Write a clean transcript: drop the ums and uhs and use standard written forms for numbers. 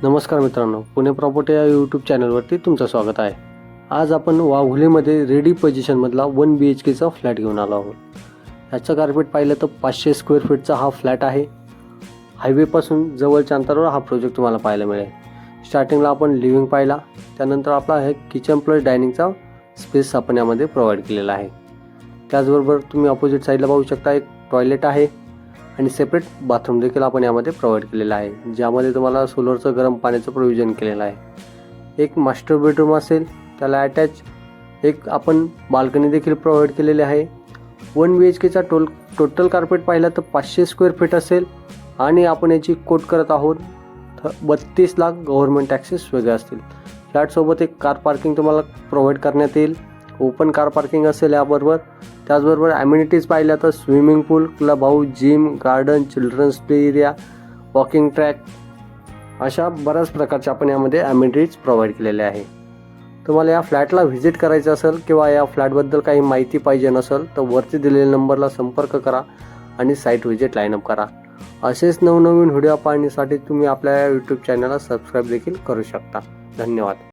नमस्कार मित्रांनो, पुणे प्रॉपर्टी या यूट्यूब चॅनलवरती तुमचं स्वागत आहे। आज आपण वाघोलीमध्ये रेडी पोझिशनमधला 1 BHKचा फ्लॅट घेऊन आलो आहोत। याचं कार्पेट पाहिलं तर 500 स्क्वेअर फीटचा हा फ्लॅट आहे। हायवेपासून जवळच्या अंतरावर हा प्रोजेक्ट तुम्हाला पाहायला मिळेल। स्टार्टिंगला आपण लिव्हिंग पाहिला, त्यानंतर आपला हे किचन प्लस डायनिंगचा स्पेस आपण यामध्ये प्रोव्हाइड केलेला आहे। त्याचबरोबर तुम्ही अपोजिट साईडला पाहू शकता एक टॉयलेट आहे आणि सेपरेट बाथरूम देखील आपण यामध्ये प्रोव्हाइड केलेला आहे, ज्यामध्ये तुम्हाला सोलरचं गरम पाण्याचं प्रोव्हिजन केलेलं आहे। एक मास्टर बेडरूम असेल, त्याला अटॅच एक आपण बाल्कनी देखील प्रोव्हाइड केलेली आहे। 1 BHKचा टोटल कार्पेट पाहिला तर 500 स्क्वेअर फीट असेल आणि आपण याची कोट करत आहोत 32 लाख गव्हर्नमेंट टॅक्सेस वेगळे असतील। फ्लॅटसोबत एक कार पार्किंग तुम्हाला प्रोव्हाइड करण्यात येईल, ओपन कार पार्किंग असेल याबरोबर। त्याचबरोबर ॲम्युनिटीज पाहिल्या तर swimming pool, club house, gym, garden, children's play area, walking track अशा बऱ्याच प्रकारच्या आपण यामध्ये ॲम्युनिटीज प्रोव्हाइड केलेल्या आहे। तुम्हाला या फ्लॅटला व्हिजिट करायचं असेल किंवा या फ्लॅटबद्दल काही माहिती पाहिजे नसेल तर वरती दिलेल्या नंबरला संपर्क करा आणि साईट व्हिजिट लाईन अप करा। असेच नवनवीन व्हिडिओ पाहण्यासाठी तुम्ही आपल्या यूट्यूब चॅनलला सबस्क्राईब देखील करू शकता। धन्यवाद।